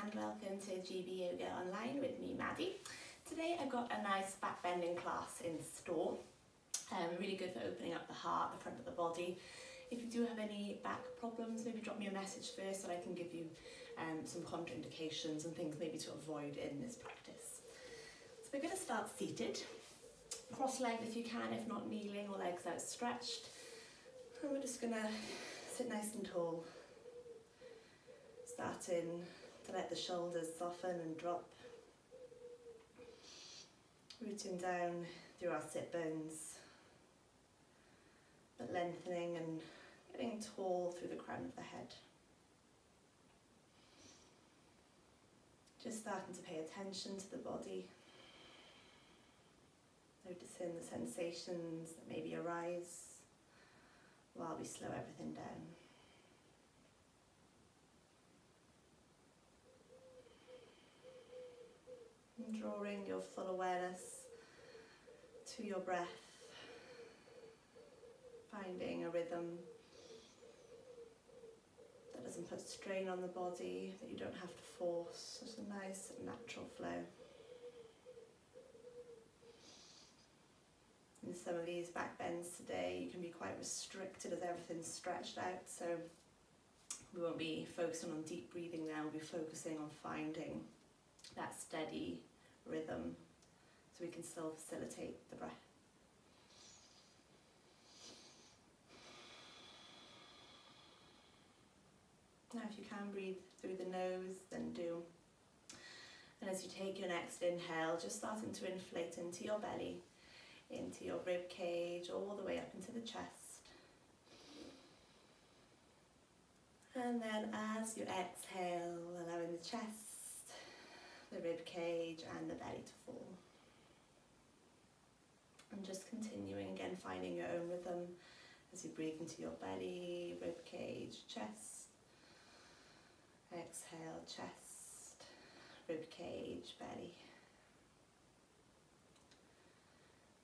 and welcome to GB Yoga Online with me, Maddie. Today I've got a nice back bending class in store. Really good for opening up the heart, the front of the body. If you do have any back problems, maybe drop me a message first so I can give you some contraindications and things maybe to avoid in this practice. So we're going to start seated, cross-legged if you can, if not kneeling or legs outstretched. And we're just going to sit nice and tall, starting to let the shoulders soften and drop, rooting down through our sit bones, but lengthening and getting tall through the crown of the head. Just starting to pay attention to the body, noticing the sensations that maybe arise while we slow everything down. And drawing your full awareness to your breath, finding a rhythm that doesn't put strain on the body, that you don't have to force, just a nice natural flow. In some of these back bends today, you can be quite restricted as everything's stretched out, so we won't be focusing on deep breathing now, we'll be focusing on finding that steady rhythm so we can still facilitate the breath. Now if you can breathe through the nose, then do. And as you take your next inhale, just starting to inflate into your belly, into your rib cage, all the way up into the chest. And then as you exhale, allowing the chest, the rib cage and the belly to fall. And just continuing again, finding your own rhythm as you breathe into your belly, rib cage, chest. Exhale, chest, rib cage, belly.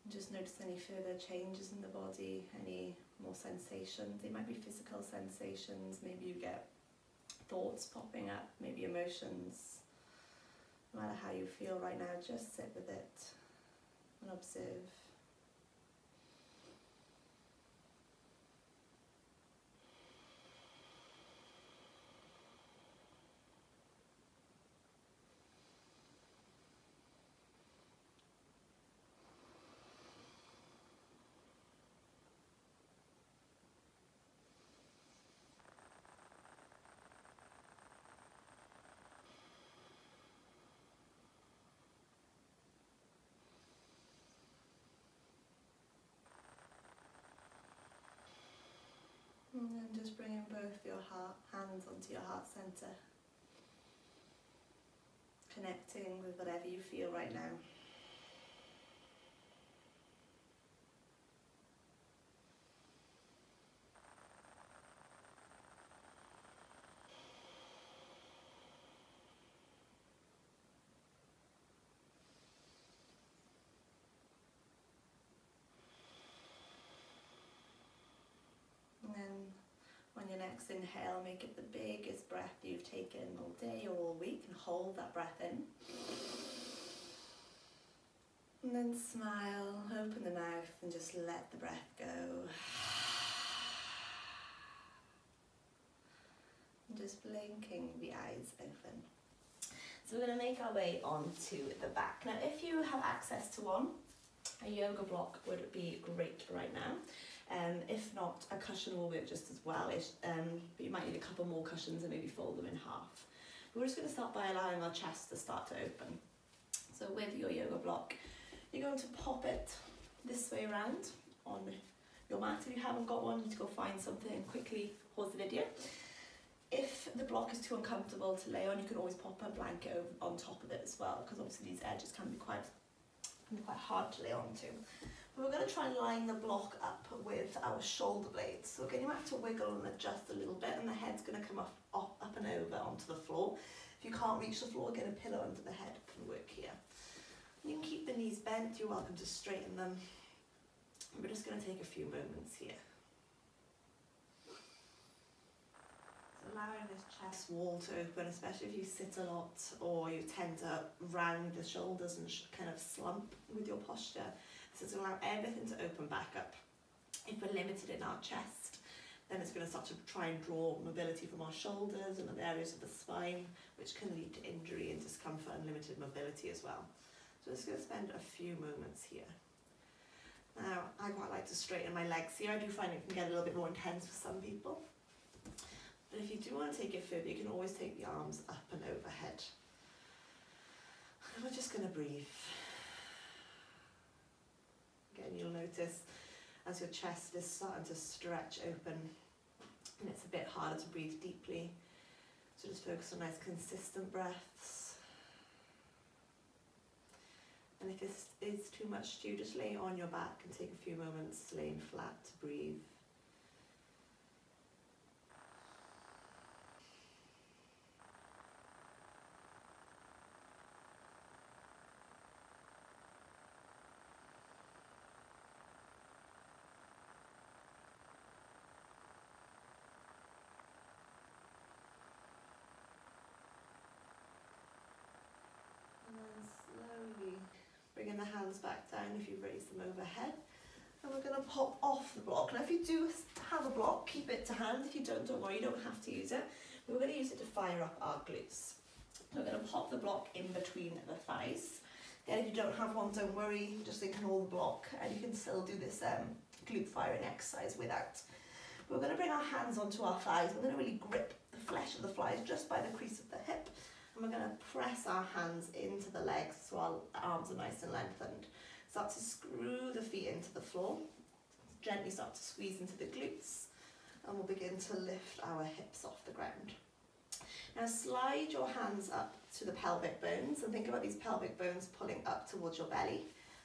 And just notice any further changes in the body, any more sensations. They might be physical sensations, maybe you get thoughts popping up, maybe emotions. No matter how you feel right now, just sit with it and observe. And then just bringing both your hands onto your heart center, connecting with whatever you feel right now. And then on your next inhale, make it the biggest breath you've taken all day or all week, and hold that breath in. And then smile, open the mouth and just let the breath go. And just blinking the eyes open. So we're going to make our way onto the back. Now if you have access to one, a yoga block would be great right now. If not, a cushion will work just as well, but you might need a couple more cushions and maybe fold them in half. We're just going to start by allowing our chest to start to open. So with your yoga block, you're going to pop it this way around on your mat. If you haven't got one, you need to go find something and quickly pause the video. If the block is too uncomfortable to lay on, you can always pop a blanket over on top of it as well, because obviously these edges can be quite hard to lay onto. But we're going to try and line the block up with our shoulder blades. So again, you might have to wiggle and adjust a little bit, and the head's going to come up and over onto the floor. If you can't reach the floor, again, a pillow under the head can work here. You can keep the knees bent, you're welcome to straighten them. We're just going to take a few moments here. So allowing this chest wall to open, especially if you sit a lot or you tend to round the shoulders and kind of slump with your posture. This is going to allow everything to open back up. If we're limited in our chest, then it's going to start to try and draw mobility from our shoulders and other areas of the spine, which can lead to injury and discomfort and limited mobility as well. So I'm just going to spend a few moments here. Now, I quite like to straighten my legs here. I do find it can get a little bit more intense for some people. But if you do want to take it further, you can always take the arms up and overhead. And we're just going to breathe. Again, you'll notice as your chest is starting to stretch open and it's a bit harder to breathe deeply. So just focus on nice consistent breaths. And if this is too much to you, just lay on your back and take a few moments laying flat to breathe. And then slowly bringing the hands back down if you've raised them overhead. And we're going to pop off the block. Now if you do have a block, keep it to hand. If you don't worry, you don't have to use it. We're going to use it to fire up our glutes. We're going to pop the block in between the thighs. Again, if you don't have one, don't worry, just ignore the block and you can still do this glute firing exercise without. We're going to bring our hands onto our thighs. We're going to really grip the flesh of the thighs just by the crease of the hip. And we're going to press our hands into the legs so our arms are nice and lengthened. Start to screw the feet into the floor. Gently start to squeeze into the glutes. And we'll begin to lift our hips off the ground. Now slide your hands up to the pelvic bones and think about these pelvic bones pulling up towards your belly.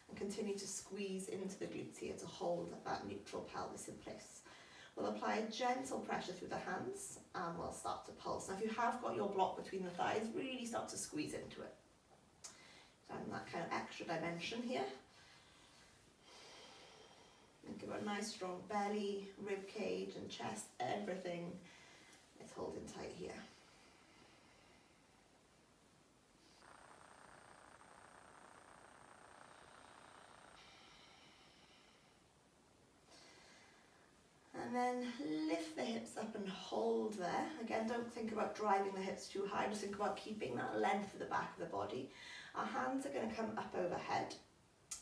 And continue to squeeze into the glutes here to hold that neutral pelvis in place. We'll apply gentle pressure through the hands and we'll start to pulse. Now if you have got your block between the thighs, really start to squeeze into it. So having that kind of extra dimension here. And give it a nice strong belly, rib cage and chest, everything is holding tight here. And then lift the hips up and hold there. Again, don't think about driving the hips too high, just think about keeping that length of the back of the body. Our hands are going to come up overhead.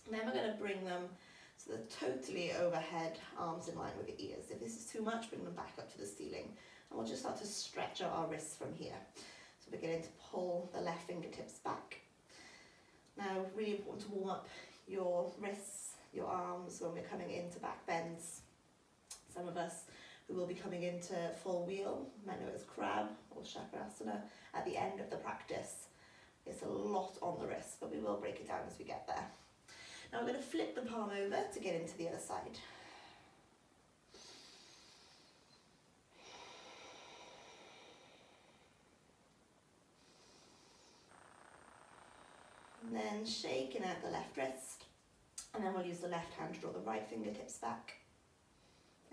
And then we're going to bring them so they're totally overhead, arms in line with the ears. If this is too much, bring them back up to the ceiling. And we'll just start to stretch out our wrists from here. So beginning to pull the left fingertips back. Now, really important to warm up your wrists, your arms when we're coming into back bends. Some of us who will be coming into full wheel, might know it as crab or chakrasana, at the end of the practice. It's a lot on the wrist, but we will break it down as we get there. Now we're going to flip the palm over to get into the other side. And then shaking out the left wrist, and then we'll use the left hand to draw the right fingertips back.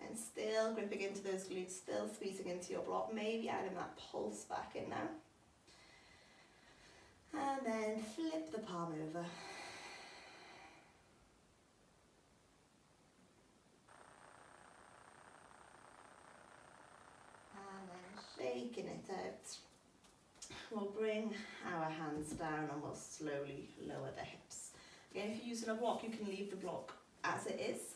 And still gripping into those glutes, still squeezing into your block, maybe adding that pulse back in now. And then flip the palm over. And then shaking it out. We'll bring our hands down and we'll slowly lower the hips. Again, if you're using a block, you can leave the block as it is.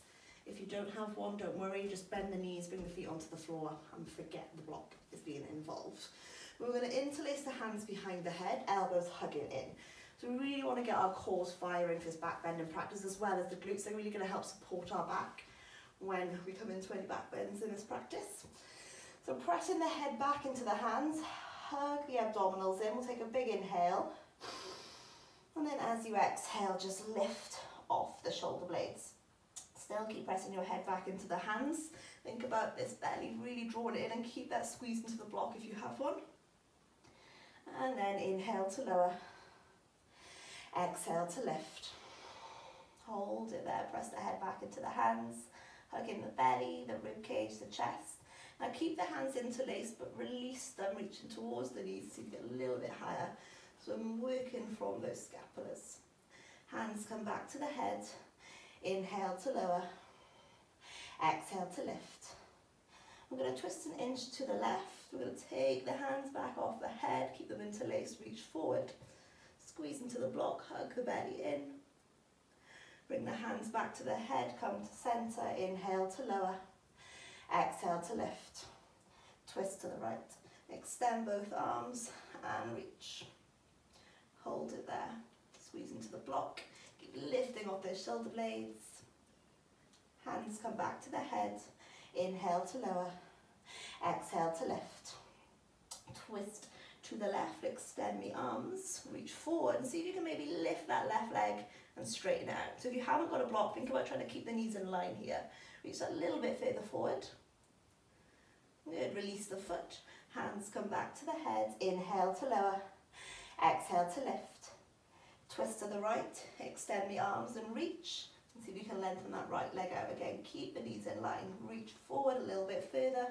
If you don't have one, don't worry, just bend the knees, bring the feet onto the floor and forget the block is being involved. We're going to interlace the hands behind the head, elbows hugging in. So we really want to get our cores firing for this back bending practice as well as the glutes. They're really going to help support our back when we come into any back bends in this practice. So pressing the head back into the hands, hug the abdominals in. We'll take a big inhale. And then as you exhale, just lift off the shoulder blades. Still keep pressing your head back into the hands. Think about this belly, really drawing it in and keep that squeeze into the block if you have one. And then inhale to lower. Exhale to lift. Hold it there, press the head back into the hands, hugging the belly, the rib cage, the chest. Now keep the hands interlaced, but release them, reaching towards the knees so you get a little bit higher. So I'm working from those scapulas. Hands come back to the head. Inhale to lower. Exhale to lift. We're going to twist an inch to the left. We're going to take the hands back off the head, keep them interlaced, reach forward. Squeeze into the block, hug the belly in. Bring the hands back to the head, come to center. Inhale to lower. Exhale to lift. Twist to the right. Extend both arms and reach. Hold it there. Squeeze into the block. Keep lifting off those shoulder blades. Hands come back to the head. Inhale to lower. Exhale to lift. Twist to the left. Extend the arms. Reach forward and see if you can maybe lift that left leg and straighten it out. So if you haven't got a block, think about trying to keep the knees in line here. Reach a little bit further forward. Good. Release the foot. Hands come back to the head. Inhale to lower. Exhale to lift. Twist to the right. Extend the arms and reach. And see if you can lengthen that right leg out again. Keep the knees in line. Reach forward a little bit further.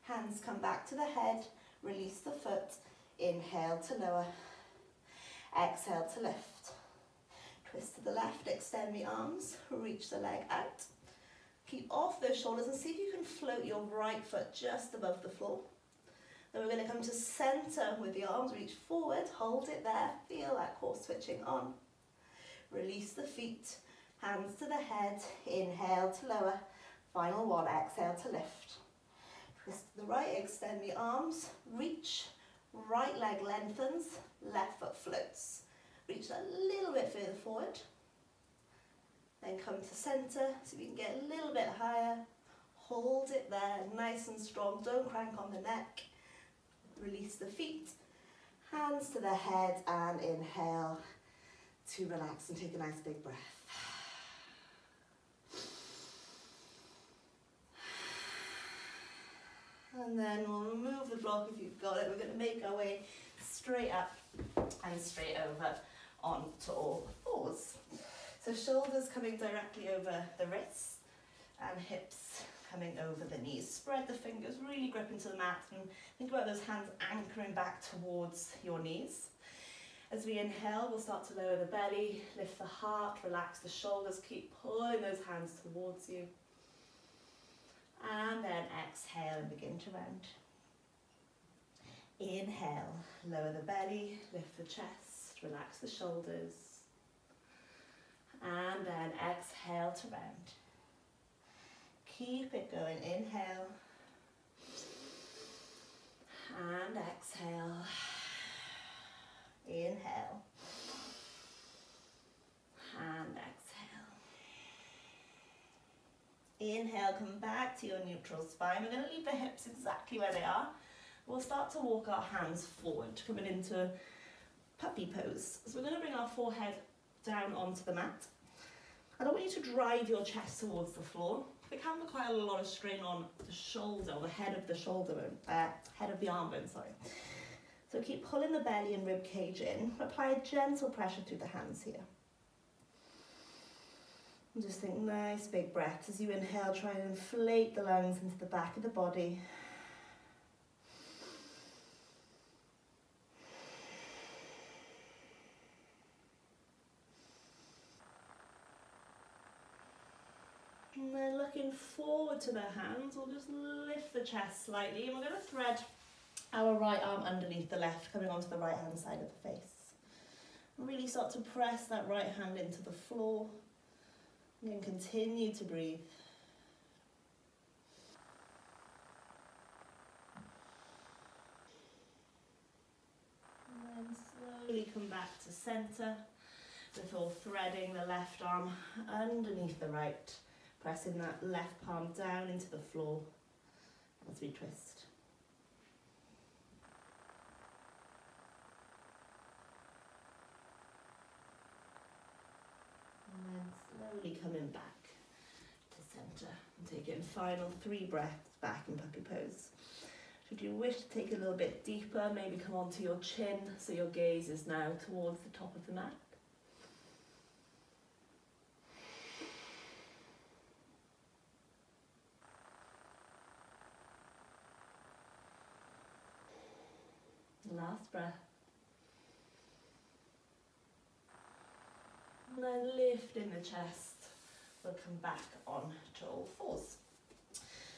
Hands come back to the head. Release the foot. Inhale to lower. Exhale to lift. Twist to the left. Extend the arms. Reach the leg out. Keep off those shoulders and see if you can float your right foot just above the floor. Then we're going to come to center with the arms. Reach forward. Hold it there. Feel that core switching on. Release the feet. Hands to the head. Inhale to lower. Final one. Exhale to lift. Twist to the right. Extend the arms. Reach. Right leg lengthens. Left foot floats. Reach a little bit further forward. Then come to center so you can get a little bit higher. Hold it there, nice and strong. Don't crank on the neck. Release the feet. Hands to the head and inhale to relax and take a nice big breath. And then we'll remove the block if you've got it. We're going to make our way straight up and straight over onto all fours. So shoulders coming directly over the wrists and hips coming over the knees. Spread the fingers, really grip into the mat and think about those hands anchoring back towards your knees. As we inhale, we'll start to lower the belly, lift the heart, relax the shoulders, keep pulling those hands towards you. And then exhale and begin to round. Inhale, lower the belly, lift the chest, relax the shoulders. And then exhale to round. Keep it going. Inhale. And exhale. Inhale. And exhale. Inhale, come back to your neutral spine. We're going to leave the hips exactly where they are. We'll start to walk our hands forward, coming into puppy pose. So we're going to bring our forehead down onto the mat. I don't want you to drive your chest towards the floor. It can put quite a lot of strain on the shoulder, or the head of the shoulder bone, head of the arm bone, sorry. So keep pulling the belly and rib cage in. Apply gentle pressure through the hands here. And just think nice big breaths. As you inhale, try and inflate the lungs into the back of the body. And then looking forward to the hands, we'll just lift the chest slightly and we're going to thread our right arm underneath the left, coming onto the right hand side of the face. Really start to press that right hand into the floor and then continue to breathe. And then slowly come back to center before threading the left arm underneath the right. Pressing that left palm down into the floor as we twist. And then slowly coming back to center and taking final 3 breaths back in puppy pose. Should you wish to take a little bit deeper, maybe come onto your chin so your gaze is now towards the top of the mat. Last breath. And then lift in the chest. We'll come back on to all fours.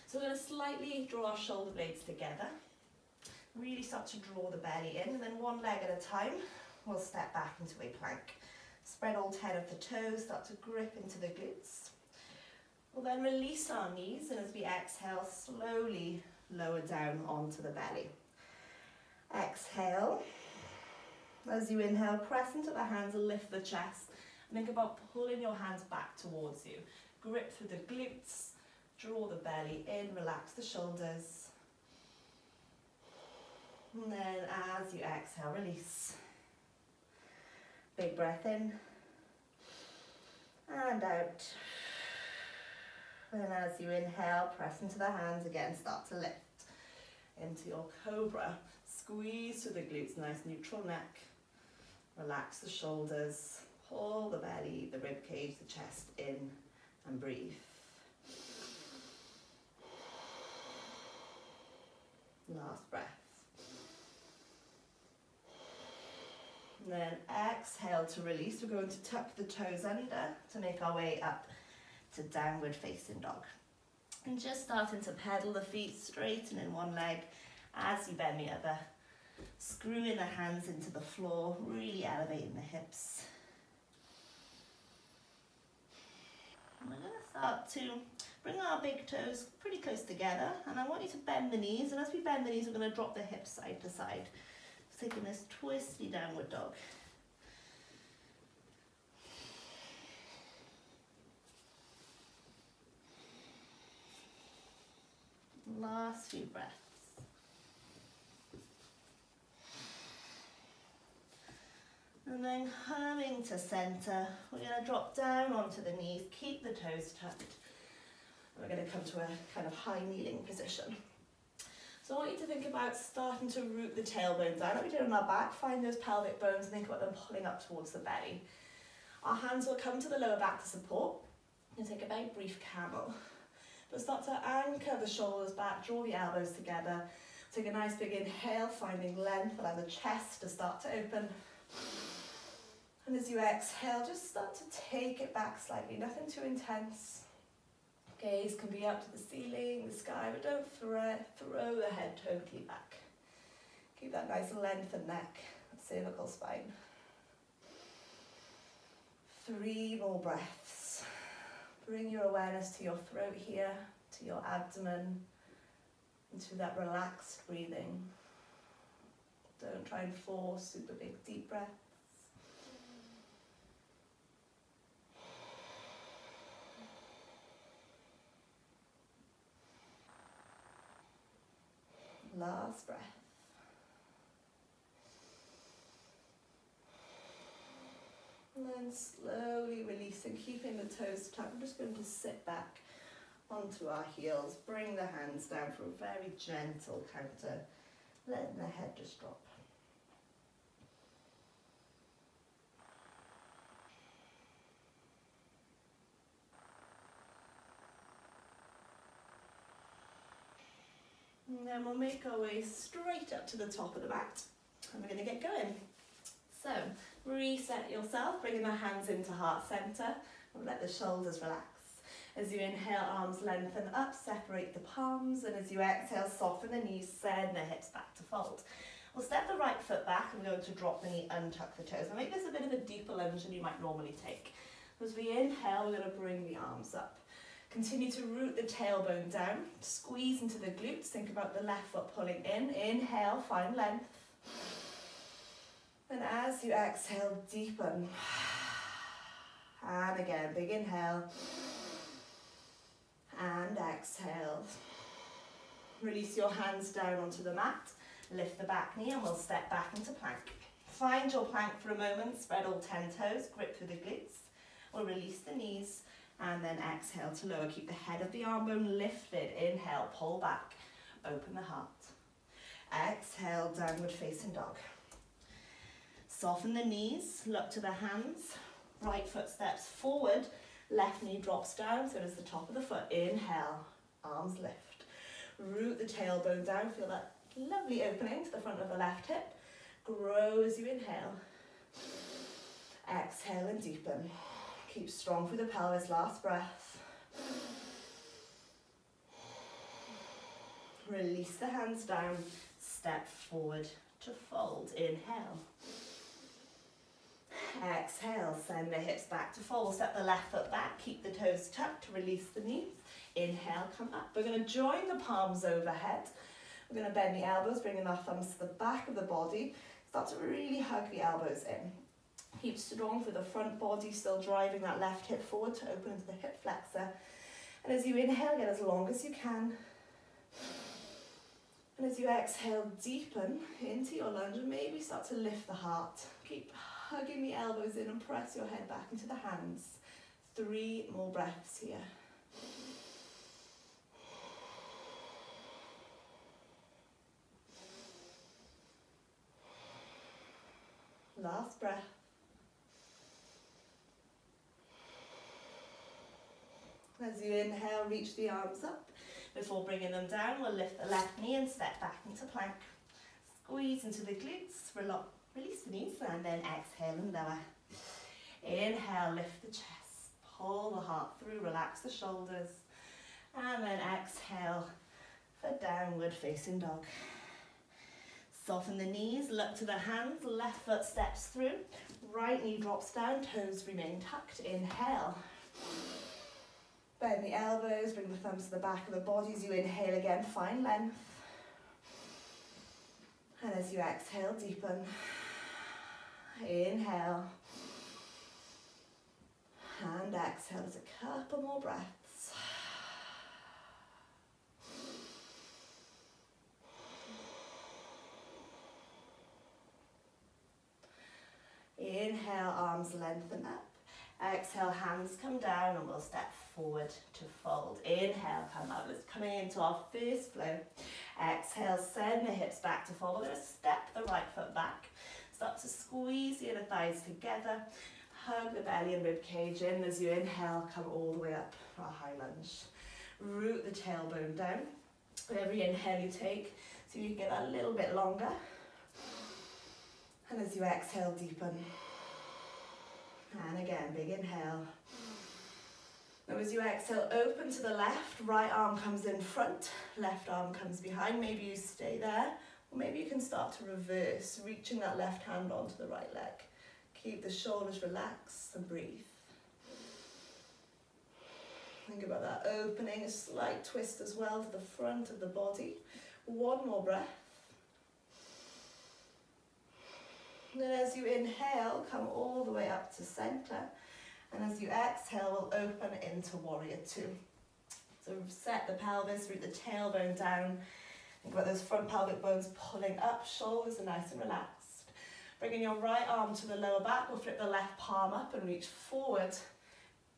So we're going to slightly draw our shoulder blades together. Really start to draw the belly in, and then one leg at a time, we'll step back into a plank. Spread all 10 of the toes, start to grip into the glutes. We'll then release our knees, and as we exhale, slowly lower down onto the belly. Exhale. As you inhale, press into the hands and lift the chest. Think about pulling your hands back towards you. Grip through the glutes, draw the belly in, relax the shoulders. And then as you exhale, release. Big breath in and out. And as you inhale, press into the hands again, start to lift into your cobra. Squeeze through the glutes, nice neutral neck. Relax the shoulders, pull the belly, the rib cage, the chest in, and breathe. Last breath. And then exhale to release. We're going to tuck the toes under to make our way up to downward facing dog. And just starting to pedal the feet, straighten in one leg as you bend the other. Screwing the hands into the floor, really elevating the hips. And we're going to start to bring our big toes pretty close together, and I want you to bend the knees, and as we bend the knees, we're going to drop the hips side to side. Just taking this twisty downward dog. Last few breaths. And then coming to center, we're going to drop down onto the knees, keep the toes tucked. We're going to come to a kind of high kneeling position. So I want you to think about starting to root the tailbone down, like we did on our back. Find those pelvic bones and think about them pulling up towards the belly. Our hands will come to the lower back to support. And take a very brief camel. But start to anchor the shoulders back, draw the elbows together. Take a nice big inhale, finding length, allow the chest to start to open. And as you exhale, just start to take it back slightly, nothing too intense. Gaze can be up to the ceiling, the sky, but don't throw the head totally back. Keep that nice lengthened neck, cervical spine. 3 more breaths. Bring your awareness to your throat here, to your abdomen, into that relaxed breathing. Don't try and force super big deep breaths. Last breath. And then slowly releasing, keeping the toes tucked. I'm just going to sit back onto our heels, bring the hands down for a very gentle counter, letting the head just drop. And then we'll make our way straight up to the top of the mat, and we're going to get going. So, reset yourself, bringing the hands into heart center, and let the shoulders relax. As you inhale, arms lengthen up, separate the palms, and as you exhale, soften the knees, send the hips back to fold. We'll step the right foot back, and we're going to drop the knee, untuck the toes. Now make this a bit of a deeper lunge than you might normally take. As we inhale, we're going to bring the arms up. Continue to root the tailbone down, squeeze into the glutes, think about the left foot pulling in. Inhale, find length. And as you exhale, deepen. And again, big inhale. And exhale. Release your hands down onto the mat. Lift the back knee and we'll step back into plank. Find your plank for a moment. Spread all 10 toes. Grip through the glutes. We'll release the knees and then exhale to lower. Keep the head of the arm bone lifted. Inhale, pull back. Open the heart. Exhale, downward facing dog. Soften the knees. Look to the hands. Right foot steps forward. Left knee drops down, so it's the top of the foot. Inhale, arms lift. Root the tailbone down, feel that lovely opening to the front of the left hip. Grow as you inhale. Exhale and deepen. Keep strong through the pelvis, last breath. Release the hands down, step forward to fold. Inhale. Exhale, send the hips back to fold. Step the left foot back, keep the toes tucked, release the knees. Inhale, come up. We're going to join the palms overhead. We're going to bend the elbows, bringing our thumbs to the back of the body. Start to really hug the elbows in. Keep strong through the front body, still driving that left hip forward to open into the hip flexor. And as you inhale, get as long as you can. And as you exhale, deepen into your lunge and maybe start to lift the heart. Keep hugging the elbows in and press your head back into the hands. 3 more breaths here. Last breath. As you inhale, reach the arms up. Before bringing them down, we'll lift the left knee and step back into plank. Squeeze into the glutes, release the knees, and then exhale and lower. Inhale, lift the chest, pull the heart through, relax the shoulders, and then exhale for downward facing dog. Soften the knees, look to the hands, left foot steps through, right knee drops down, toes remain tucked. Inhale. Bend the elbows, bring the thumbs to the back of the body. As you inhale again, find length. And as you exhale, deepen. Inhale. And exhale. Just a couple more breaths. Inhale, arms lengthen up. Exhale, hands come down and we'll step forward to fold. Inhale, come up. Let's come into our first flow. Exhale, send the hips back to fold. We're going to step the right foot back. Start to squeeze the inner thighs together. Hug the belly and rib cage in. As you inhale, come all the way up for a high lunge. Root the tailbone down. With every inhale you take, so you can get that a little bit longer. And as you exhale, deepen. And again, big inhale. Now as you exhale, open to the left, right arm comes in front, left arm comes behind. Maybe you stay there, or maybe you can start to reverse, reaching that left hand onto the right leg. Keep the shoulders relaxed and breathe. Think about that opening, a slight twist as well to the front of the body. 1 more breath. And then as you inhale, come all the way up to center. And as you exhale, we'll open into warrior 2. So set the pelvis, root the tailbone down. Think about those front pelvic bones pulling up, shoulders are nice and relaxed. Bringing your right arm to the lower back, we'll flip the left palm up and reach forward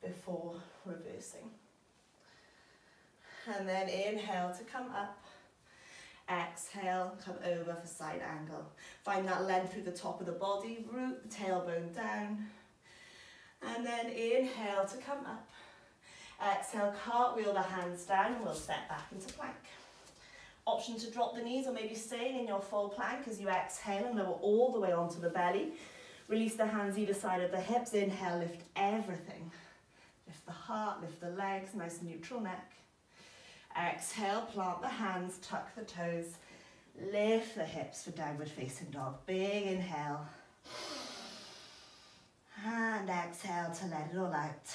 before reversing. And then inhale to come up. Exhale, come over for side angle. Find that length through the top of the body, root the tailbone down. And then inhale to come up. Exhale, cartwheel the hands down and we'll step back into plank. Option to drop the knees or maybe staying in your full plank as you exhale and lower all the way onto the belly. Release the hands either side of the hips. Inhale, lift everything. Lift the heart, lift the legs, nice neutral neck. Exhale, plant the hands, tuck the toes, lift the hips for downward facing dog. Big inhale. And exhale to let it all out.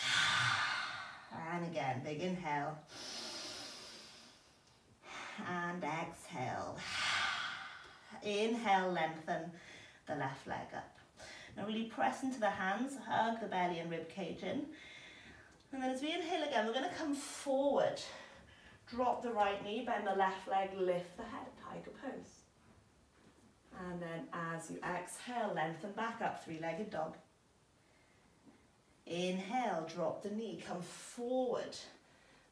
And again, big inhale. And exhale. Inhale, lengthen the left leg up. Now really press into the hands, hug the belly and rib cage in. And then as we inhale again, we're going to come forward. Drop the right knee, bend the left leg, lift the head, tiger pose. And then as you exhale, lengthen back up, 3-legged dog. Inhale, drop the knee, come forward,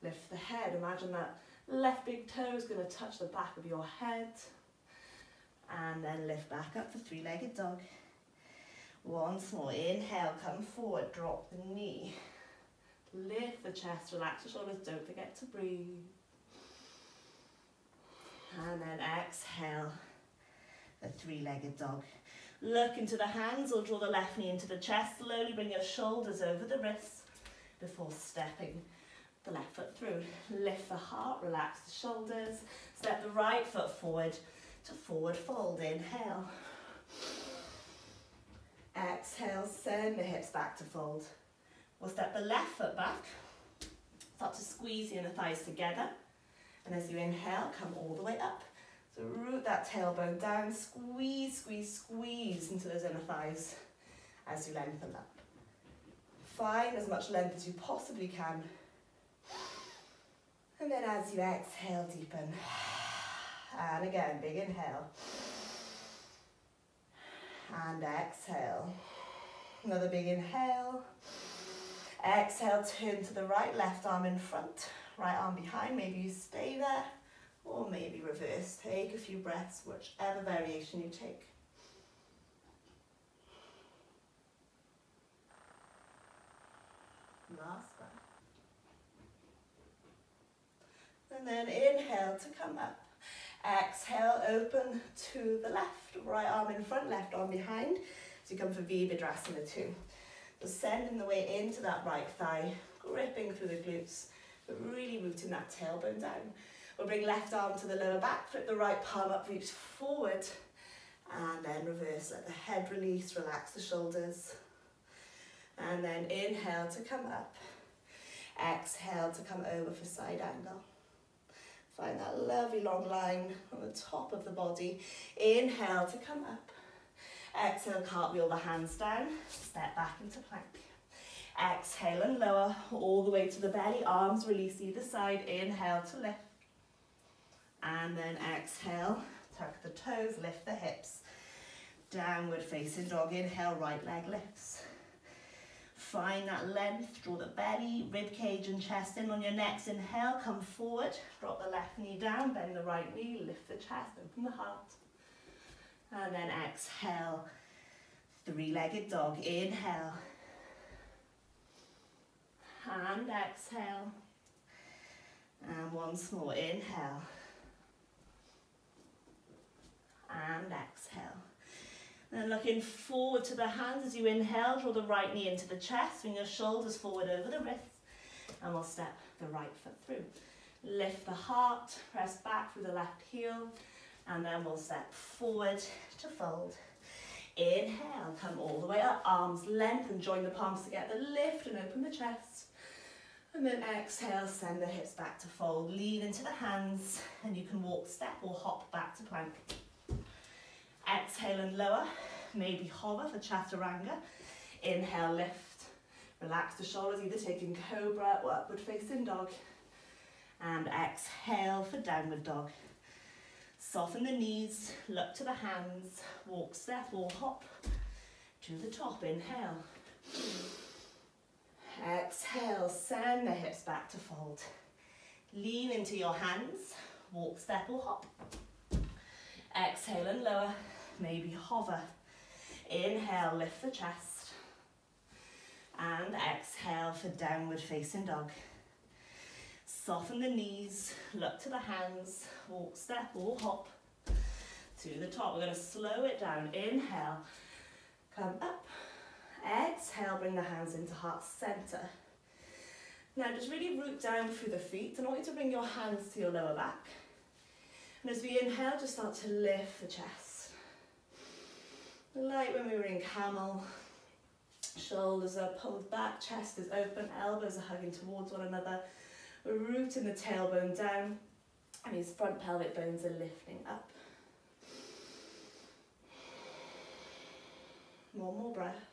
lift the head. Imagine that left big toe is going to touch the back of your head. And then lift back up for 3-legged dog. Once more, inhale, come forward, drop the knee. Lift the chest, relax the shoulders, don't forget to breathe. And then exhale the three-legged dog. Look into the hands or draw the left knee into the chest. Slowly bring your shoulders over the wrists before stepping the left foot through. Lift the heart, relax the shoulders. Step the right foot forward to forward fold. Inhale. Exhale, send the hips back to fold. We'll step the left foot back. Start to squeeze the inner thighs together. And as you inhale, come all the way up. So root that tailbone down, squeeze, squeeze, squeeze into those inner thighs as you lengthen up. Find as much length as you possibly can. And then as you exhale, deepen. And again, big inhale. And exhale. Another big inhale. Exhale, turn to the right, left arm in front, right arm behind. Maybe you stay there, or maybe reverse. Take a few breaths, whichever variation you take. Last breath. And then inhale to come up. Exhale, open to the left, right arm in front, left arm behind. So you come for Virabhadrasana 2. So sending the weight into that right thigh, gripping through the glutes, but really rooting that tailbone down. We'll bring left arm to the lower back, flip the right palm up, reach forward, and then reverse. Let the head release, relax the shoulders. And then inhale to come up. Exhale to come over for side angle. Find that lovely long line on the top of the body. Inhale to come up. Exhale, cartwheel the hands down. Step back into plank. Exhale and lower all the way to the belly. Arms release either side. Inhale to lift. And then exhale, tuck the toes, lift the hips. Downward facing dog. Inhale, right leg lifts. Find that length, draw the belly, rib cage and chest in on your next inhale. Come forward, drop the left knee down, bend the right knee, lift the chest, open the heart. And then exhale, three-legged dog. Inhale. And exhale. And once more, inhale. And exhale. Then looking forward to the hands as you inhale, draw the right knee into the chest, bring your shoulders forward over the wrists, and we'll step the right foot through. Lift the heart, press back through the left heel, and then we'll step forward to fold. Inhale, come all the way up, arms lengthen, join the palms together, lift and open the chest. And then exhale, send the hips back to fold, lean into the hands, and you can walk, step or hop back to plank. Exhale and lower, maybe hover for chaturanga. Inhale, lift. Relax the shoulders, either taking cobra or upward facing dog. And exhale for downward dog. Soften the knees, look to the hands, walk, step or hop to the top. Inhale. Exhale, send the hips back to fold. Lean into your hands, walk, step or hop. Exhale and lower, maybe hover. Inhale, lift the chest. And exhale for downward facing dog. Soften the knees, look to the hands, walk, step or hop to the top. We're going to slow it down. Inhale, come up. Exhale, bring the hands into heart center. Now just really root down through the feet, and I want you to bring your hands to your lower back. And as we inhale, just start to lift the chest. Like when we were in camel, shoulders are pulled back, chest is open, elbows are hugging towards one another. We're rooting the tailbone down, and these front pelvic bones are lifting up. One more breath.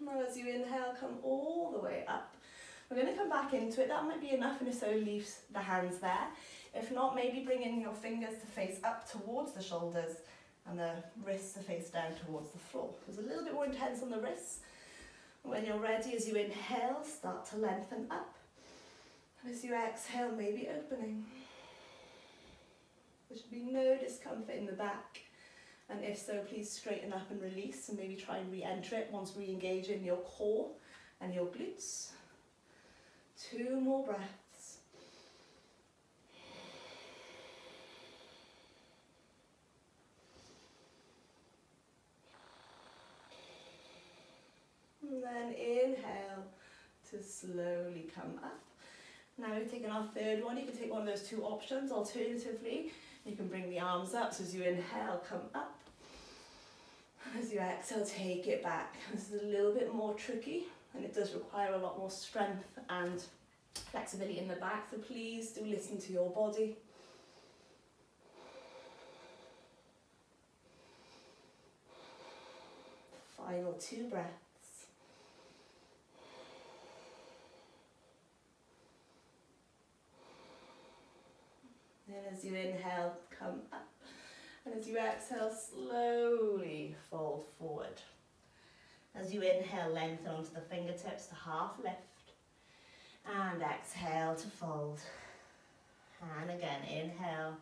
Now as you inhale, come all the way up. We're going to come back into it. That might be enough, and if so, leave the hands there. If not, maybe bring in your fingers to face up towards the shoulders and the wrists to face down towards the floor. It's a little bit more intense on the wrists. When you're ready, as you inhale, start to lengthen up. And as you exhale, maybe opening. There should be no discomfort in the back. And if so, please straighten up and release, and maybe try and re-enter it once re-engaging your core and your glutes. 2 more breaths. to slowly come up. Now we've taken our third one. You can take one of those two options. Alternatively, you can bring the arms up. So as you inhale, come up. As you exhale, take it back. This is a little bit more tricky and it does require a lot more strength and flexibility in the back. So please do listen to your body. Final 2 breaths. And as you inhale, come up. And as you exhale, slowly fold forward. As you inhale, lengthen onto the fingertips to half lift. And exhale to fold. And again, inhale.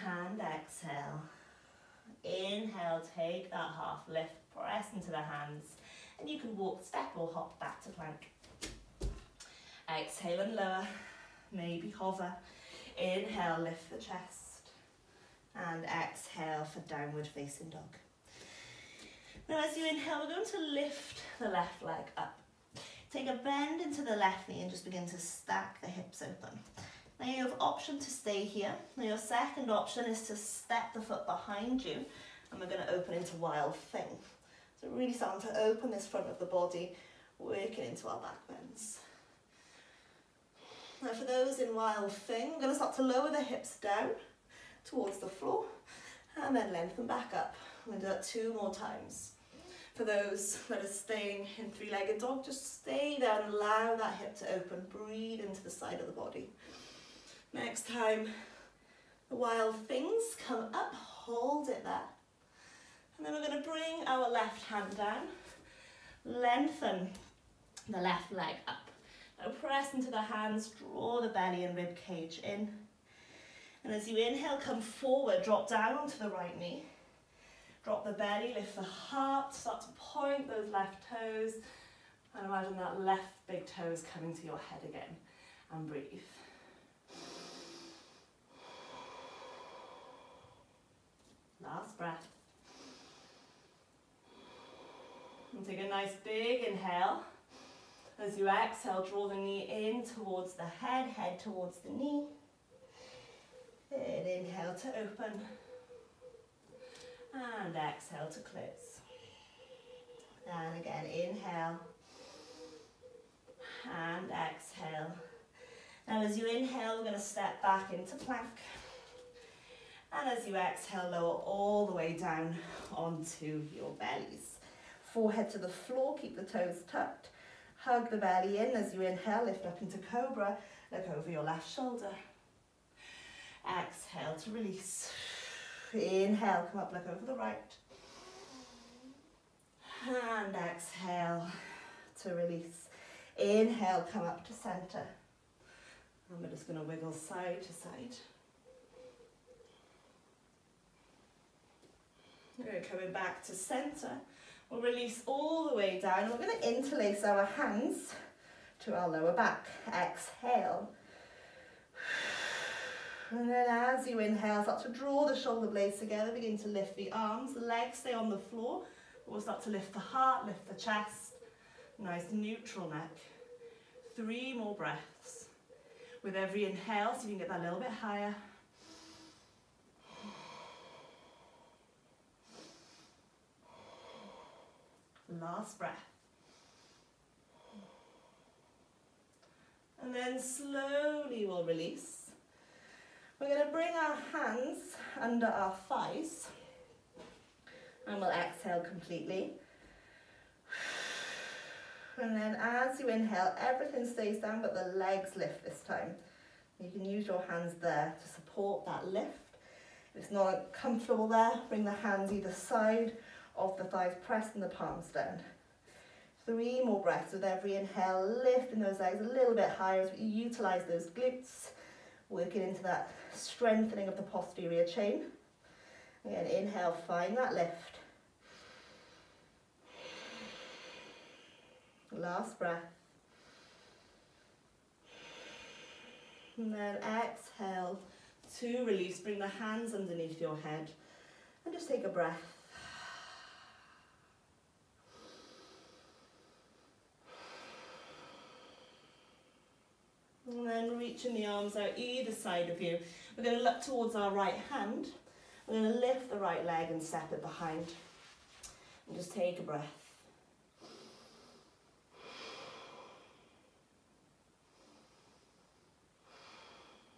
And exhale. Inhale, take that half lift, press into the hands. And you can walk, step or hop back to plank. Exhale and lower. Maybe hover. Inhale, lift the chest. And exhale for downward facing dog. Now as you inhale, we're going to lift the left leg up. Take a bend into the left knee and just begin to stack the hips open. Now you have option to stay here. Now your second option is to step the foot behind you and we're going to open into wild thing. So really starting to open this front of the body, working into our back bends. Now for those in wild thing, we're going to start to lower the hips down towards the floor and then lengthen back up. I'm going to do that 2 more times. For those that are staying in 3-legged dog, just stay there and allow that hip to open. Breathe into the side of the body. Next time, the wild things, come up, hold it there. And then we're going to bring our left hand down, lengthen the left leg up. Now press into the hands, draw the belly and rib cage in. And as you inhale, come forward, drop down onto the right knee. Drop the belly, lift the heart, start to point those left toes. And imagine that left big toe is coming to your head again. And breathe. Last breath. And take a nice big inhale. As you exhale, draw the knee in towards the head, head towards the knee. And inhale to open. And exhale to close. And again, inhale. And exhale. Now as you inhale, we're going to step back into plank. And as you exhale, lower all the way down onto your bellies. Forehead to the floor, keep the toes tucked. Hug the belly in. As you inhale, lift up into cobra. Look over your left shoulder. Exhale to release. Inhale, come up, look over the right. And exhale to release. Inhale, come up to center. And we're just going to wiggle side to side. We're coming back to center. We'll release all the way down. We're going to interlace our hands to our lower back. Exhale. And then as you inhale, start to draw the shoulder blades together. Begin to lift the arms. The legs stay on the floor. We'll start to lift the heart, lift the chest. Nice neutral neck. 3 more breaths. With every inhale, so you can get that a little bit higher. Last breath. And then slowly we'll release. We're going to bring our hands under our thighs. And we'll exhale completely. And then as you inhale, everything stays down, but the legs lift this time. You can use your hands there to support that lift. If it's not comfortable there, bring the hands either side of the thighs, pressing the palms down. 3 more breaths with every inhale, lifting those legs a little bit higher as we utilize those glutes, working into that strengthening of the posterior chain. Again, inhale, find that lift. Last breath. And then exhale to release. Bring the hands underneath your head and just take a breath. then reaching the arms out either side of you. We're going to look towards our right hand. We're going to lift the right leg and step it behind. And just take a breath.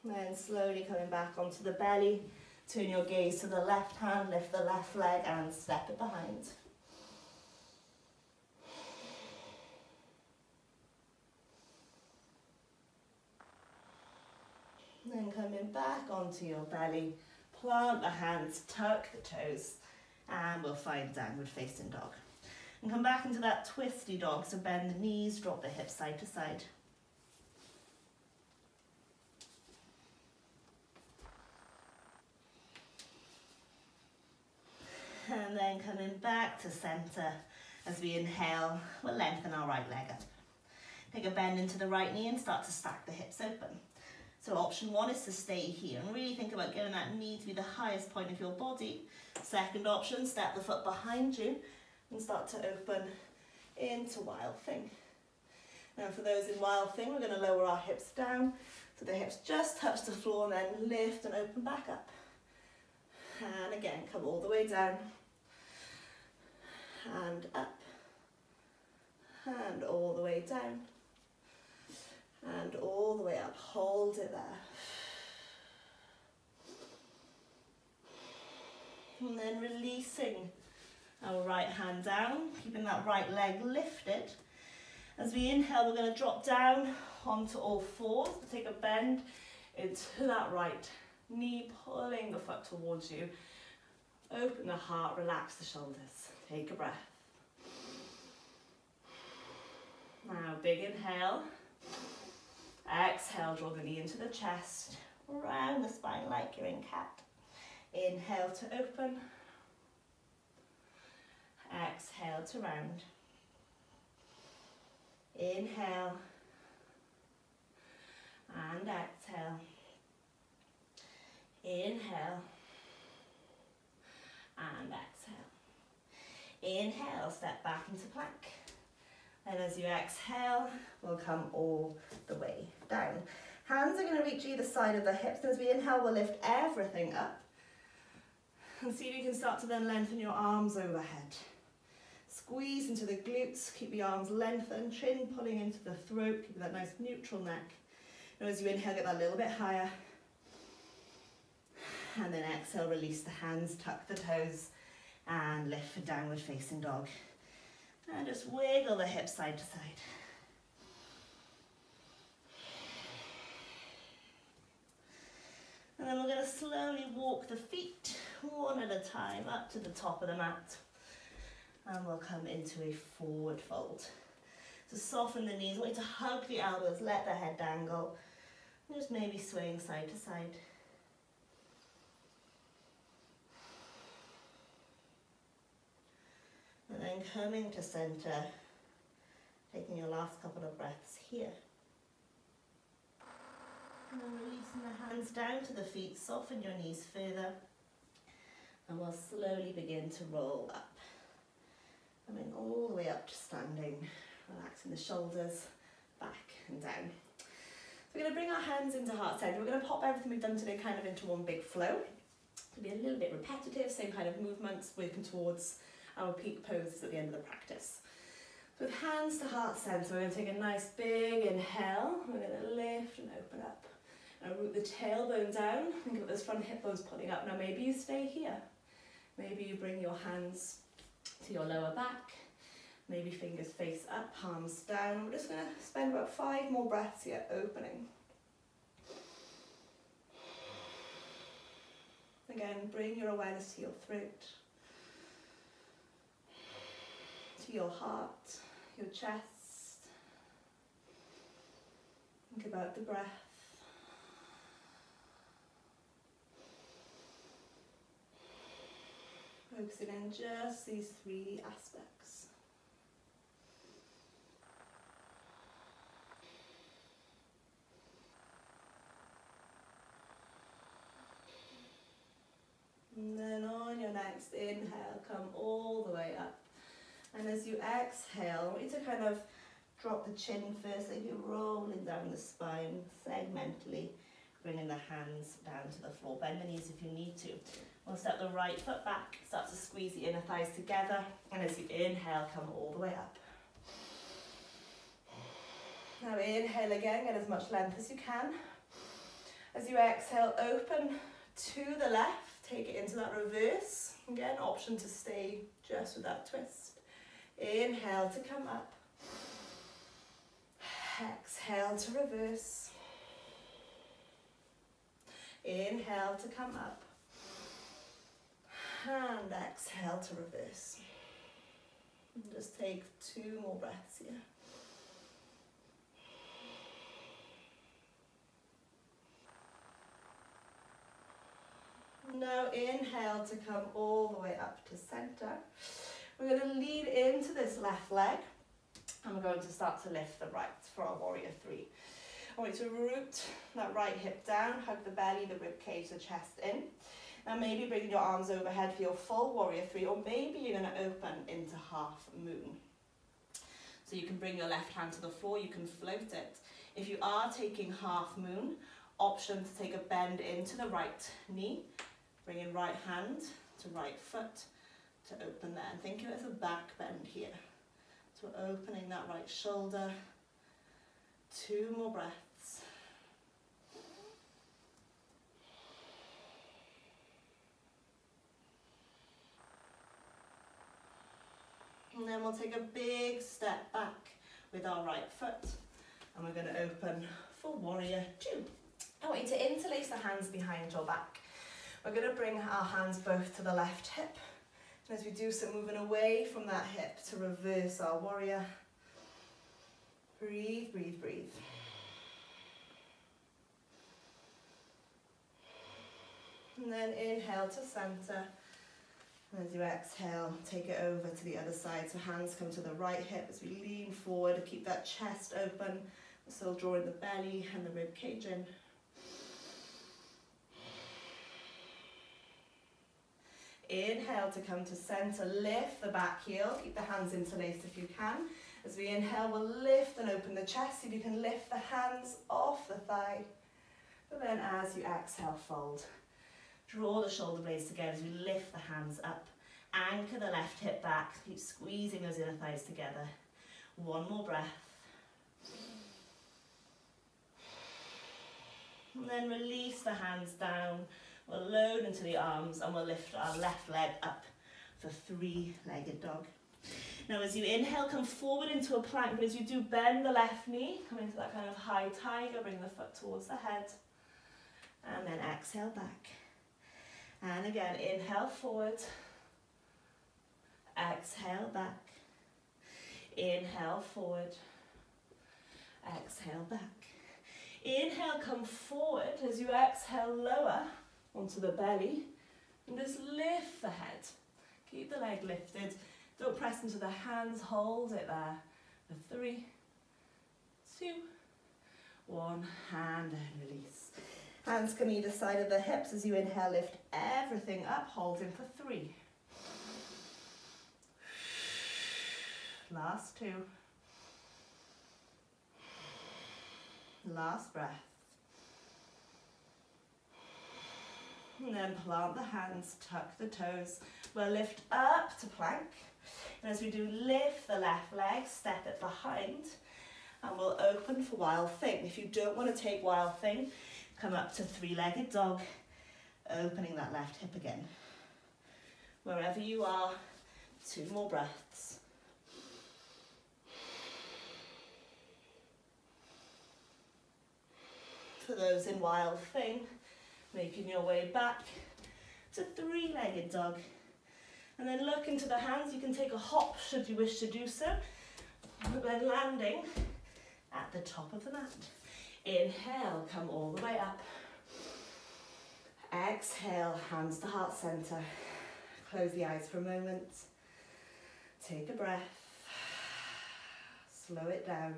And then slowly coming back onto the belly. Turn your gaze to the left hand, lift the left leg and step it behind. Then coming back onto your belly, plant the hands, tuck the toes, and we'll find downward facing dog. And come back into that twisty dog, so bend the knees, drop the hips side to side. And then coming back to center, as we inhale, we'll lengthen our right leg up. Take a bend into the right knee and start to stack the hips open. So option one is to stay here and really think about getting that knee to be the highest point of your body. Second option, step the foot behind you and start to open into Wild Thing. Now for those in Wild Thing, we're going to lower our hips down so the hips just touch the floor and then lift and open back up. And again, come all the way down and up and all the way down. And all the way up, hold it there. And then releasing our right hand down, keeping that right leg lifted. As we inhale, we're going to drop down onto all fours, take a bend into that right knee, pulling the foot towards you. Open the heart, relax the shoulders. Take a breath. Now, big inhale. Exhale, draw the knee into the chest, round the spine like you're in cat. Inhale to open. Exhale to round. Inhale. And exhale. Inhale. And exhale. Inhale, step back into plank. And as you exhale, we'll come all the way down. Hands are going to reach either side of the hips. And as we inhale, we'll lift everything up. And see if you can start to then lengthen your arms overhead. Squeeze into the glutes, keep the arms lengthened, chin pulling into the throat, keep that nice neutral neck. And as you inhale, get that a little bit higher. And then exhale, release the hands, tuck the toes, and lift for downward facing dog. And just wiggle the hips side to side. And then we're going to slowly walk the feet one at a time up to the top of the mat. And we'll come into a forward fold. So soften the knees, I want you to hug the elbows, let the head dangle. And just maybe swaying side to side. And then coming to center, taking your last couple of breaths here. And then releasing the hands down to the feet, soften your knees further. And we'll slowly begin to roll up. Coming all the way up to standing, relaxing the shoulders, back and down. So we're going to bring our hands into heart center. We're going to pop everything we've done today kind of into one big flow. It'll be a little bit repetitive, same kind of movements, working towards our peak poses at the end of the practice. So with hands to heart center, we're going to take a nice big inhale. We're going to lift and open up. And root the tailbone down. Think of those front hip bones pulling up. Now maybe you stay here. Maybe you bring your hands to your lower back. Maybe fingers face up, palms down. We're just going to spend about 5 more breaths here, opening. Again, bring your awareness to your throat, to your heart, your chest. Think about the breath. Focusing on just these 3 aspects. And then on your next inhale, come all the way up. And as you exhale, I want you to kind of Drop the chin first, like you're rolling down the spine, segmentally, bringing the hands down to the floor. Bend the knees if you need to. We'll step the right foot back, start to squeeze the inner thighs together, and as you inhale, come all the way up. Now inhale again, get as much length as you can. As you exhale, open to the left, take it into that reverse. Again, option to stay just with that twist. Inhale to come up. Exhale to reverse. Inhale to come up. And exhale to reverse. And just take 2 more breaths here. Now inhale to come all the way up to center. We're going to lean into this left leg and we're going to start to lift the right for our warrior 3. I want you to root that right hip down, hug the belly, the rib cage, the chest in. Now maybe bring your arms overhead for your full warrior 3, or maybe you're going to open into half moon. So you can bring your left hand to the floor, you can float it. If you are taking half moon, option to take a bend into the right knee. Bring in right hand to right foot to open there. And think of it as a back bend here. So we're opening that right shoulder. 2 more breaths. And then we'll take a big step back with our right foot. And we're going to open for warrior 2. I want you to interlace the hands behind your back. We're going to bring our hands both to the left hip. And as we do so, moving away from that hip to reverse our warrior. Breathe, breathe, breathe. And then inhale to center. And as you exhale, take it over to the other side. So hands come to the right hip as we lean forward. Keep that chest open. We're still drawing the belly and the rib cage in. Inhale to come to center, lift the back heel, keep the hands interlaced if you can. As we inhale, we'll lift and open the chest. See if you can lift the hands off the thigh. But then as you exhale, fold. Draw the shoulder blades together as we lift the hands up. Anchor the left hip back, keep squeezing those inner thighs together. 1 more breath. And then release the hands down. We'll load into the arms and we'll lift our left leg up for 3-legged dog. Now as you inhale, come forward into a plank, but as you do, bend the left knee, come into that kind of high tiger, bring the foot towards the head, and then exhale back. And again, inhale forward, exhale back, inhale forward, exhale back. Inhale, come forward. As you exhale, lower onto the belly and just lift the head. Keep the leg lifted. Don't press into the hands, hold it there for 3, 2, 1, hand and release. Hands come either side of the hips. As you inhale, lift everything up, holding for 3. Last 2. Last breath. And then plant the hands, tuck the toes. We'll lift up to plank. And as we do, lift the left leg, step it behind. And we'll open for wild thing. If you don't want to take wild thing, come up to 3-legged dog, opening that left hip again. Wherever you are, 2 more breaths. For those in wild thing, making your way back to 3-legged dog. And then look into the hands. You can take a hop should you wish to do so. And then landing at the top of the mat. Inhale, come all the way up. Exhale, hands to heart center. Close the eyes for a moment. Take a breath. Slow it down.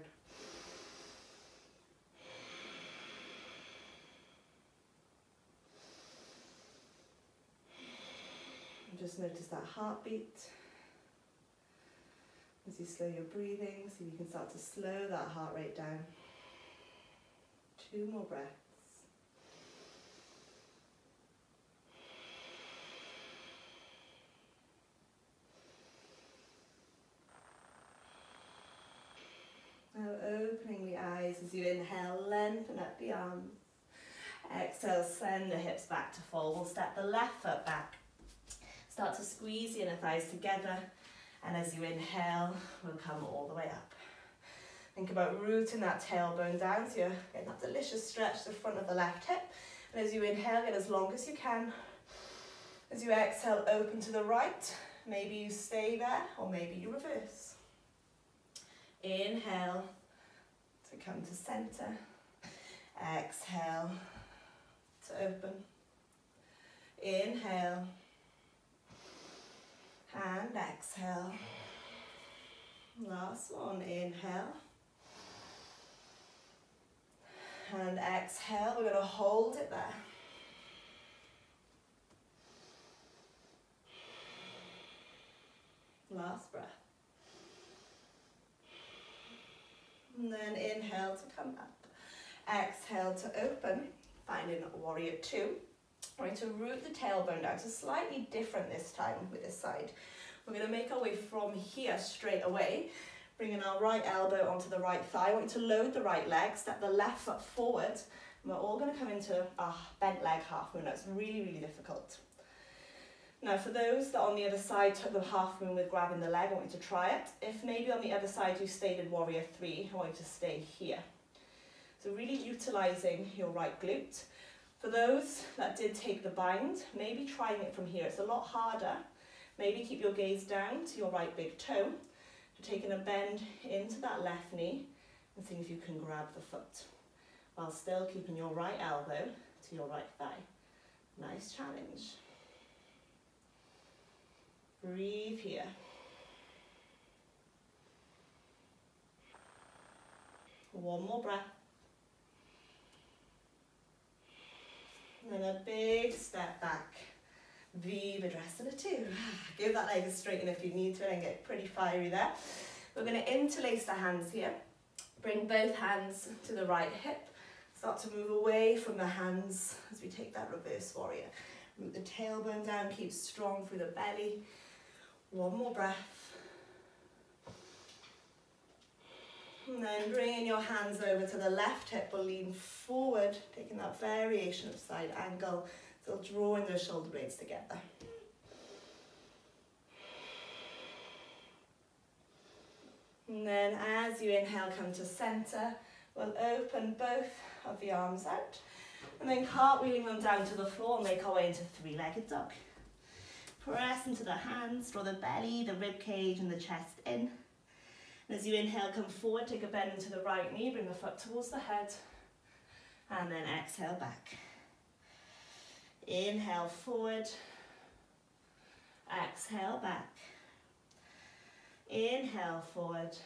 Just notice that heartbeat. As you slow your breathing, so you can start to slow that heart rate down. 2 more breaths. Now opening the eyes as you inhale, lengthen up the arms. Exhale, send the hips back to fold. We'll step the left foot back. Start to squeeze the inner thighs together. And as you inhale, we'll come all the way up. Think about rooting that tailbone down so you're getting that delicious stretch to the front of the left hip. And as you inhale, get as long as you can. As you exhale, open to the right. Maybe you stay there or maybe you reverse. Inhale to come to center. Exhale to open. Inhale and exhale. Last one, inhale and exhale. We're going to hold it there. Last breath. And then inhale to come up. Exhale to open, finding warrior 2. We're going to root the tailbone down, so slightly different this time with this side. We're going to make our way from here straight away, bringing our right elbow onto the right thigh. I want you to load the right leg, step the left foot forward, and we're all going to come into a bent leg half moon. That's really, really difficult. Now for those that on the other side took the half moon with grabbing the leg, I want you to try it. If maybe on the other side you stayed in warrior 3, I want you to stay here. So really utilising your right glute. For those that did take the bind, maybe trying it from here. It's a lot harder. Maybe keep your gaze down to your right big toe. You're taking a bend into that left knee and seeing if you can grab the foot while still keeping your right elbow to your right thigh. Nice challenge. Breathe here. One more breath. And then a big step back. Virabhadrasana 2. Give that leg a straighten if you need to and get pretty fiery there. We're going to interlace the hands here. Bring both hands to the right hip. Start to move away from the hands as we take that reverse warrior. Root the tailbone down, keep strong through the belly. One more breath. And then bringing your hands over to the left hip, we'll lean forward, taking that variation of side angle, still drawing those shoulder blades together. And then as you inhale, come to center, we'll open both of the arms out, and then cartwheeling them down to the floor, make our way into 3-legged dog. Press into the hands, draw the belly, the rib cage and the chest in. And as you inhale, come forward, take a bend into the right knee, bring the foot towards the head, and then exhale back. Inhale forward, exhale back. Inhale forward,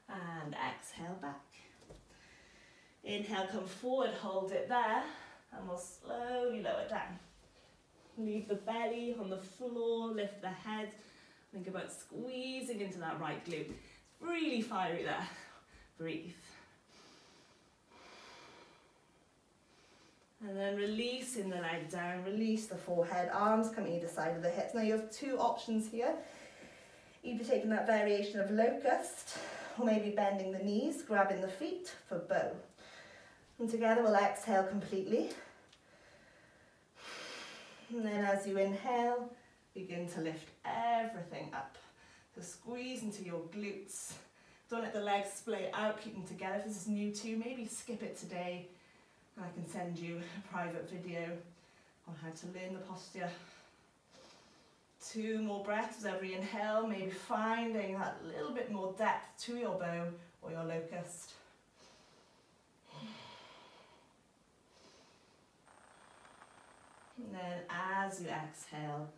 and exhale back. Inhale, come forward, hold it there, and we'll slowly lower down. Leave the belly on the floor, lift the head. Think about squeezing into that right glute. It's really fiery there. Breathe. And then releasing the leg down, release the forehead, arms come either side of the hips. Now you have 2 options here. Either taking that variation of locust, or maybe bending the knees, grabbing the feet for bow. And together we'll exhale completely. And then as you inhale, begin to lift everything up. So squeeze into your glutes. Don't let the legs split out, keep them together. If this is new to you, maybe skip it today. And I can send you a private video on how to learn the posture. 2 more breaths every inhale, maybe finding that little bit more depth to your bow or your locust. And then as you exhale,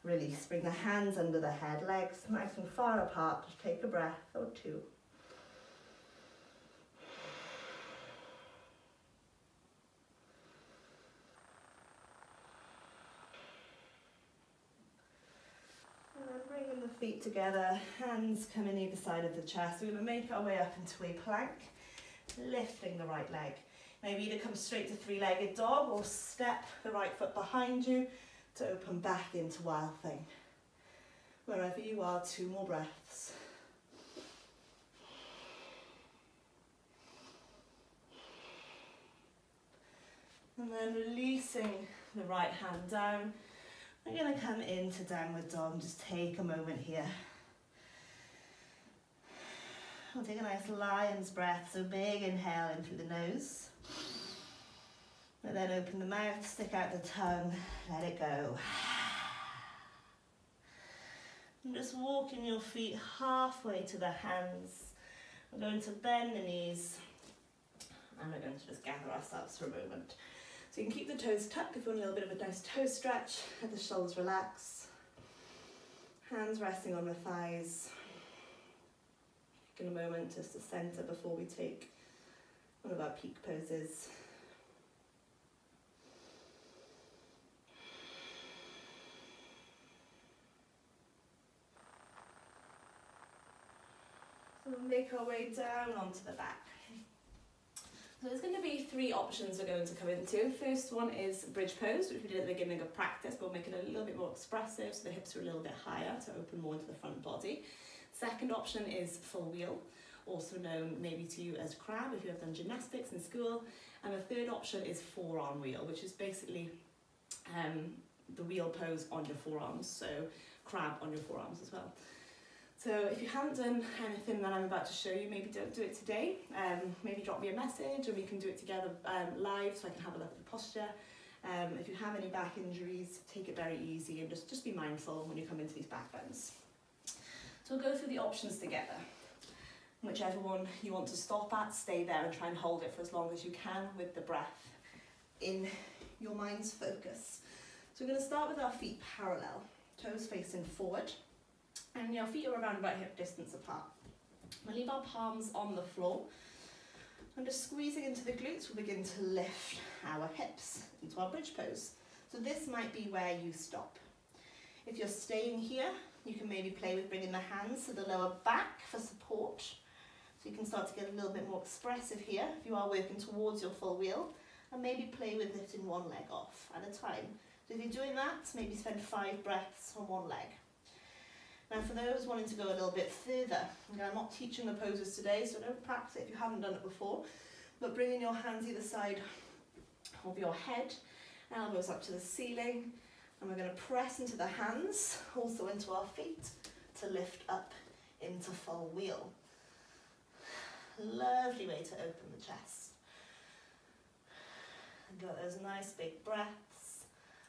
release. Bring the hands under the head, legs nice and far apart. Just take a breath or 2. And then bringing the feet together, hands come in either side of the chest. We're going to make our way up into a plank, lifting the right leg. Maybe either come straight to three-legged dog or step the right foot behind you to open back into wild thing. Wherever you are, 2 more breaths. And then releasing the right hand down. We're going to come into downward dog and just take a moment here. We'll take a nice lion's breath, so big inhale in through the nose. And then open the mouth, stick out the tongue, let it go. And just walking your feet halfway to the hands. We're going to bend the knees and we're going to just gather ourselves for a moment. So you can keep the toes tucked if you want a little bit of a nice toe stretch. Let the shoulders relax. Hands resting on the thighs. Taking a moment just to center before we take one of our peak poses. So we'll make our way down onto the back. So there's going to be 3 options we're going to come into. First one is bridge pose, which we did at the beginning of practice, but we'll make it a little bit more expressive so the hips are a little bit higher to open more into the front body. Second option is full wheel, also known maybe to you as crab if you have done gymnastics in school. And the third option is forearm wheel, which is basically the wheel pose on your forearms, so crab on your forearms as well. So if you haven't done anything that I'm about to show you, maybe don't do it today. Maybe drop me a message and we can do it together live so I can have a look at the posture. If you have any back injuries, take it very easy and just be mindful when you come into these back bends. So we'll go through the options together. Whichever one you want to stop at, stay there and try and hold it for as long as you can with the breath in your mind's focus. So we're going to start with our feet parallel, toes facing forward. And your feet are around about hip distance apart. We'll leave our palms on the floor. And just squeezing into the glutes, we'll begin to lift our hips into our bridge pose. So this might be where you stop. If you're staying here, you can maybe play with bringing the hands to the lower back for support. So you can start to get a little bit more expressive here if you are working towards your full wheel. And maybe play with lifting one leg off at a time. So if you're doing that, maybe spend 5 breaths on one leg. Now for those wanting to go a little bit further, I'm not teaching the poses today, so don't practice it if you haven't done it before, but bringing your hands either side of your head, elbows up to the ceiling, and we're going to press into the hands, also into our feet, to lift up into full wheel. Lovely way to open the chest. And got those nice big breaths.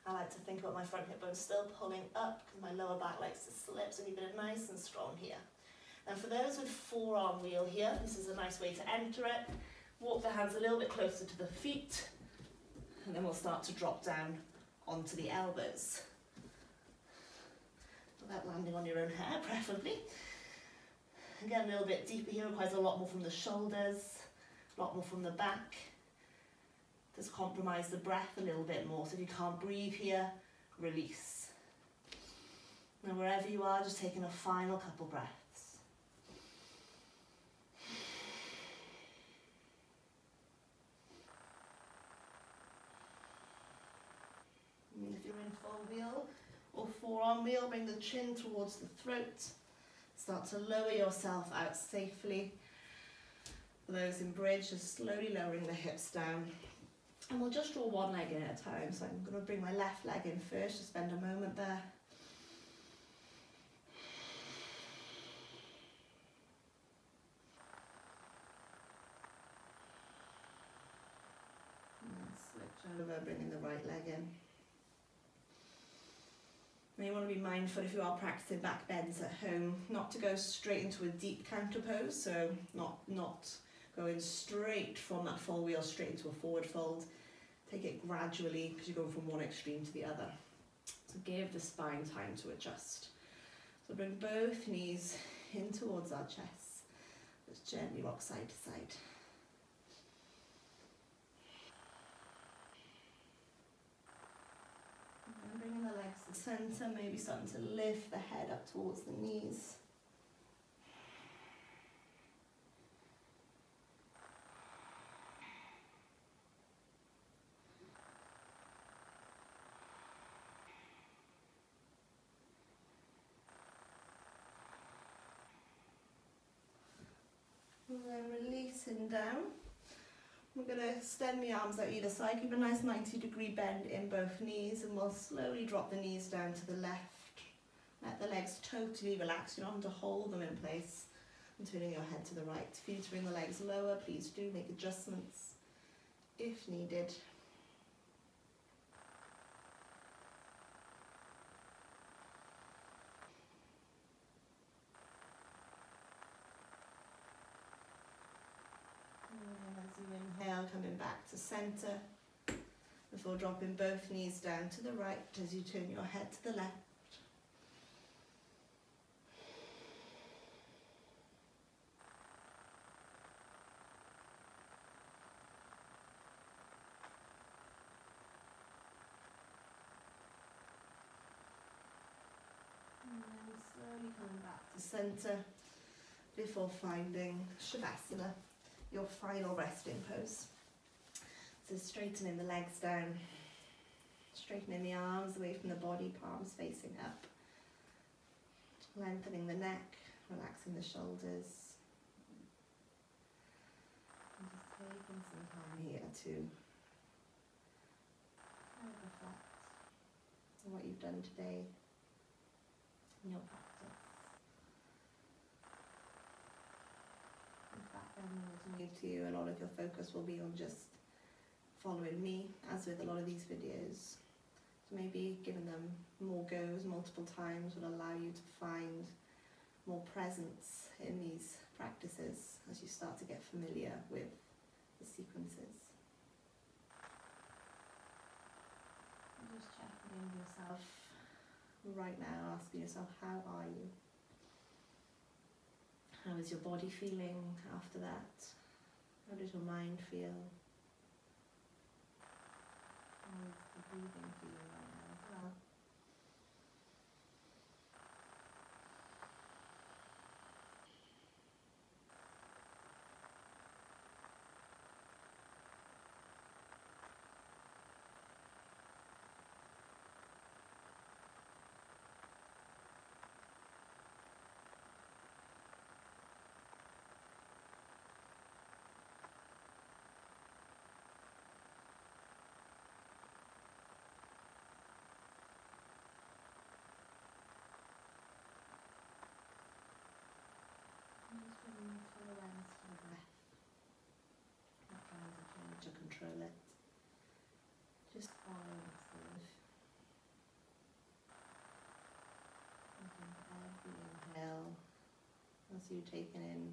I like to think about my front hip bones still pulling up because my lower back likes to slip, so keep it nice and strong here. And for those with forearm wheel here, this is a nice way to enter it. Walk the hands a little bit closer to the feet, and then we'll start to drop down onto the elbows. Without landing on your own hair, preferably. Again, a little bit deeper here, requires a lot more from the shoulders, a lot more from the back. Just compromise the breath a little bit more. So if you can't breathe here, release. And wherever you are, just taking a final couple breaths. And if you're in full wheel or forearm wheel, bring the chin towards the throat. Start to lower yourself out safely. For those in bridge, just slowly lowering the hips down. And we'll just draw one leg in at a time. So I'm going to bring my left leg in first, just spend a moment there. And switch over, bringing the right leg in. Now you want to be mindful if you are practicing back bends at home, not to go straight into a deep counter pose, so not going straight from that full wheel straight into a forward fold. Take it gradually because you're going from one extreme to the other. So give the spine time to adjust. So bring both knees in towards our chest. Just gently rock side to side. And bringing the legs to center, maybe starting to lift the head up towards the knees. And then releasing down. We're going to extend the arms out either side, keep a nice 90-degree bend in both knees, and we'll slowly drop the knees down to the left. Let the legs totally relax. You don't have to hold them in place. And turning your head to the right. If you need to bring the legs lower, please do make adjustments if needed. And as you inhale, coming back to center before dropping both knees down to the right as you turn your head to the left. And then slowly coming back to center before finding Shavasana, your final resting pose. So straightening the legs down, straightening the arms away from the body, palms facing up, lengthening the neck, relaxing the shoulders. And just taking some time here to reflect on what you've done today in your practice. In fact, then to you, a lot of your focus will be on just following me, as with a lot of these videos. So maybe giving them more goes multiple times will allow you to find more presence in these practices as you start to get familiar with the sequences. And just checking in with yourself right now, asking yourself, how are you? How is your body feeling after that? How does your mind feel? How is the breathing feeling right now as well? Just bringing full awareness to the breath, not trying to change or control it, just following its life. Looking for every inhale as you're taking in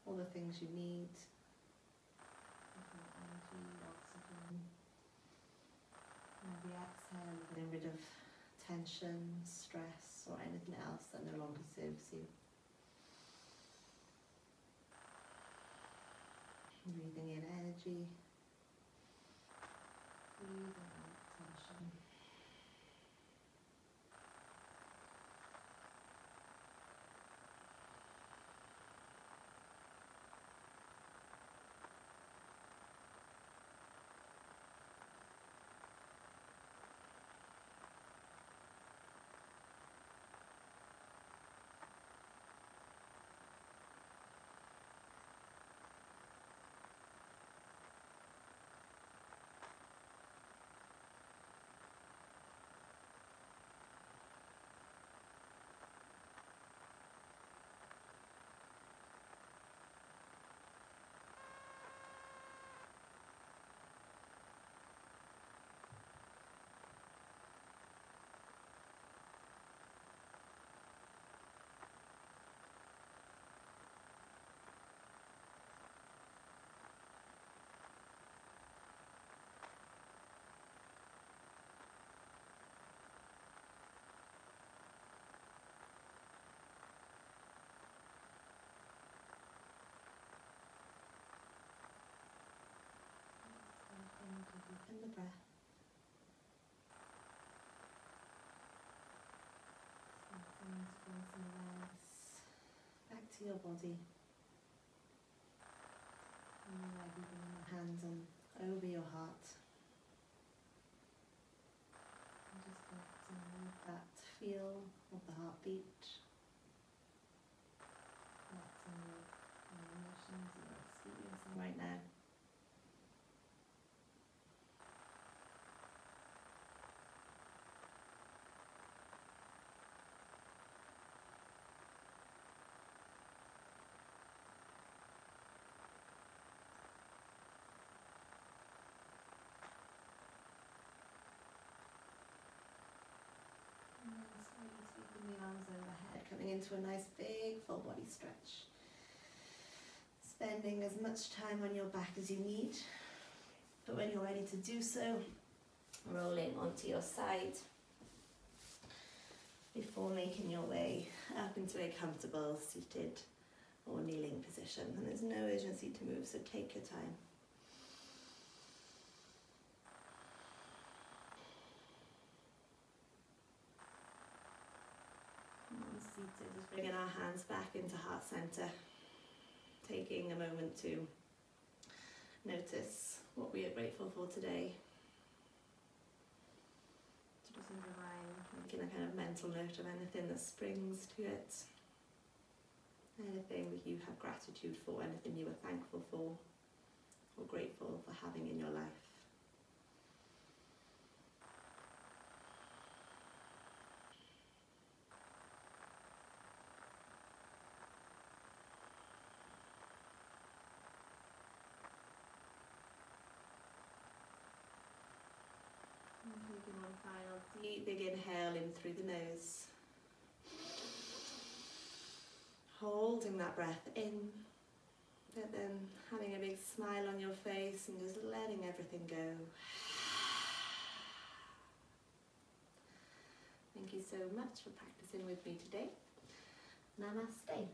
all the things you need, energy, oxygen, and every exhale, getting rid of tension, stress, or anything else that no longer serves you. Breathing in energy, breathing out tension. to your body. And then maybe bring your hands on over your heart. And just get that feel of the heartbeat. What's in your emotions you're experiencing right now. And then slowly sweeping the arms overhead, coming into a nice big full body stretch. Spending as much time on your back as you need, but when you're ready to do so, rolling onto your side before making your way up into a comfortable seated or kneeling position. And there's no urgency to move, so take your time. And seated, just bringing our hands back into heart center. Taking a moment to notice what we are grateful for today. So just in your mind, making a kind of mental note of anything that springs to it. Anything that you have gratitude for, anything you are thankful for or grateful for having in your life. Taking one final deep big inhale in through the nose. Holding that breath in, but then having a big smile on your face and just letting everything go. Thank you so much for practicing with me today. Namaste.